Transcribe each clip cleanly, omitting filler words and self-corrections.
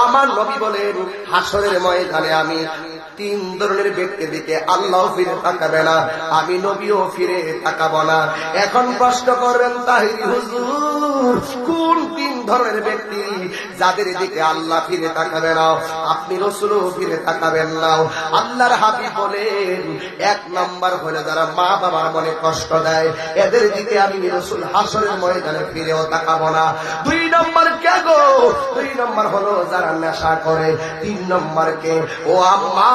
আমার নবী বলেন হাসরের ময়দানে আমি তিন ধরনের ব্যক্তির দিকে আল্লাহ ফিরে তাকাবে না, আমি নবীও ফিরে তাকাবো না। এখন প্রশ্ন করবেন তাহিরি হুজুর, কোন তিন ধরনের ব্যক্তি যাদের দিকে আল্লাহ ফিরে তাকাবে না, আপনি রাসূলও ফিরে তাকাবেন না? আল্লাহর হাবিব বলেন এক নাম্বার হলো যারা মা বাবার মনে কষ্ট দেয়, এদের দিকে আমি রাসূল হাসরের ময়দানে ফিরেও তাকাবো না। দুই নাম্বার কে গো? দুই নাম্বার হলো যারা নেশা করে। তিন নাম্বার কে? ও আম্মা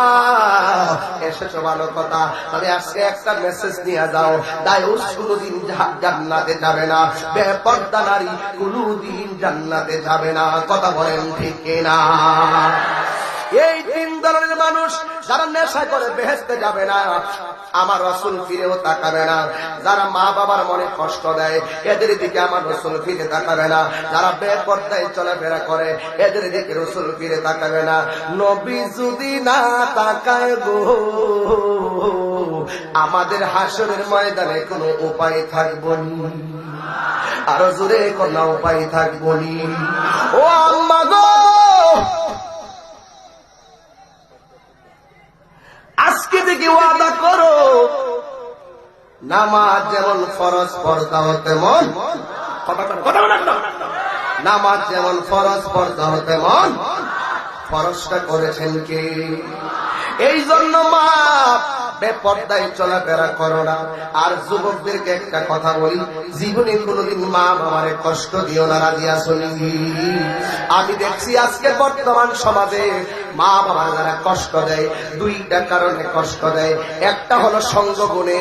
এসেছো ভালো কথা, তবে আজকে একটা মেসেজ নিয়ে যাও, দায়ুস কোনদিন জান্নাতে যাবে না, বেপরদা নারী কোনদিন জান্নাতে যাবে না। কথা বলেন ঠিক কিনা? এই তিন ধরনের মানুষ যারা নেশা করে বেহেশতে যাবে না, আমার রাসূল ফিরেও তাকাবে না। যারা মা বাবার মনে কষ্ট দেয়, এদের দিকে আমার রাসূল ফিরে তাকাবে না। যারা বেপরদায় চলাফেরা করে, এদের দিকে রাসূল ফিরে তাকাবে না। নবী যদি না তাকায় গো, আমাদের হাসরের ময়দানে কোনো উপায় থাকবে না। আরো জোরে কোনো উপায় থাকবে না। ও আম্মা গো, আজকে থেকে ওয়াদা করো, নামাজ যেমন ফরজ পড়তাও তেমন, নামাজ যেমন ফরজ পড়তাও তেমন ফরজটা করেছেন কে? এই জন্য মা বেপরদায় চলাফেরা করো না। আর যুবকদেরকে একটা কথা বলি, জীবনে কোনোদিন মা বাবারে কষ্ট দিও না। রাজি আসনি? আমি দেখছি আজকে বর্তমান সমাজে মা বাবা যারা কষ্ট দেয়, দুইটা কারণে কষ্ট দেয়। একটা হলো সঙ্গগুণে,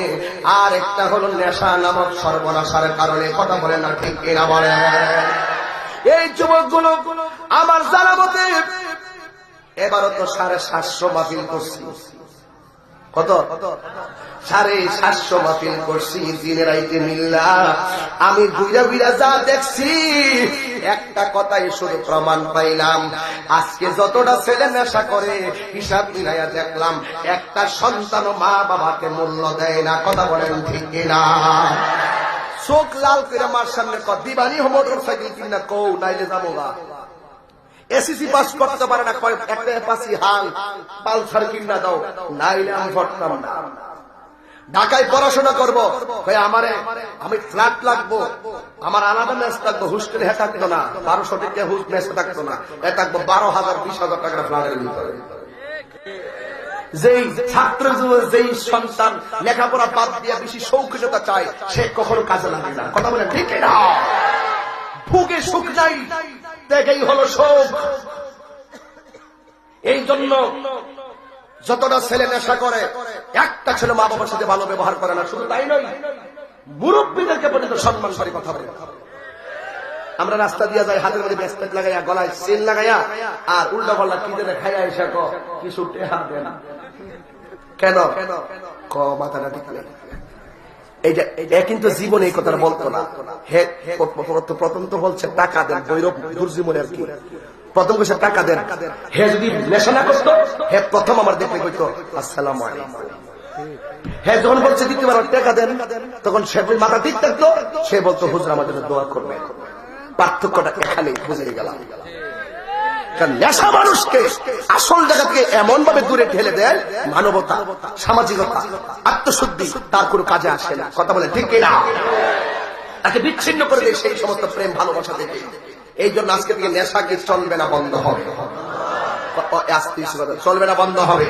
আর একটা হলো নেশা নামক সর্বনাশার কারণে। কথা বলে না ঠিক কিনা বলে? এই যুবকগুলো আমার জানা মতে এবারও তো 750 মাহফিল করছি। কত? 750 মাহফিল করছি দিনের আইতে মিল্লা। আমি বুইরা বুইরা যা দেখছি, একটা কথাই শুধু প্রমাণ পাইলাম, আজকে যতটা ছেলে নেশা করে হিসাব মিলাইয়া দেখলাম একটা সন্তান মা বাবাকে মূল্য দেয় না। কথা বলেন ঠিক কিনা? চোখ লাল করে মার সামনে দিবানি মোটর সাইকেল কিনা কৌ নাইলে যাবো গা। এসিসি পাস করতে পারে না, একটা পাসি হাল পালসার কিনা দাও, নাইলে আমি ভরতাম না। ঢাকায় পড়াশোনা করবো, আমি ফ্ল্যাট লাগবো, আমার আলাদা মেস থাকবো, হোস্টেলে হে থাকতো না, 1200 টাকা হুস মেসে থাকতো না, এ থাকবো 12,000 20,000 টাকা ফ্ল্যাটের ভিতরে। যেই ছাত্র যেই সন্তান লেখাপড়া বাদ দিয়ে বেশি শৌখিনতা চায়, সে কখনো কাজে লাগে না। কথা বলেন ঠিক না? ভুগে সুখ নাই, দেখেই হলো শোক। এই জন্য যতটা ছেলে নেশা করে, একটা ছেলে মা বাবার সাথে ভালো ব্যবহার করে না। শুধু তাই নয়, মুরব্বীদেরকে পর্যন্ত সম্মান করে কথা বলে। আমরা রাস্তা দিয়ে যাই, হাতের মধ্যে ব্যাসপেট লাগাইয়া, গলায় চেন লাগাইয়া, আর উল্টা পাল্টা কি দেবে খাইয়া এসে কিছু টেহা দেন। কেন? মাথাটা ঠিক নেই। এইটা কিন্তু জীবনে এই কথাটা বলতো না। প্রথম তো বলছে টাকা দেন, বৈরব দুর্জীবনে আর কি প্রথম কইছে টাকা দেন। হে যদি নেশা না করতো, হে প্রথম আমার দেখলে কইতো আসসালামু আলাইকুম। হে যখন বলছে দ্বিতীয়বার টাকা দেন, তখন সে মাথা ঠিক থাকতো, সে বলতো হুজুর আমাদের দোয়া করবে। পার্থক্যটা এখানে বুঝে গেলাম। কারণ নেশা মানুষকে আসল জায়গা থেকে এমন ভাবে দূরে ঠেলে দেয়, মানবতা, সামাজিকতা, আত্মশুদ্ধি তার কোনো কাজে আসে না। কথা বলে ঠিক কিনা? তাকে বিচ্ছিন্ন করে দেয় সেই সমস্ত প্রেম ভালোবাসা থেকে। এই জন্য আজকে থেকে নেশা কি চলবে না, বন্ধ হবে। চলবে না, বন্ধ হবে।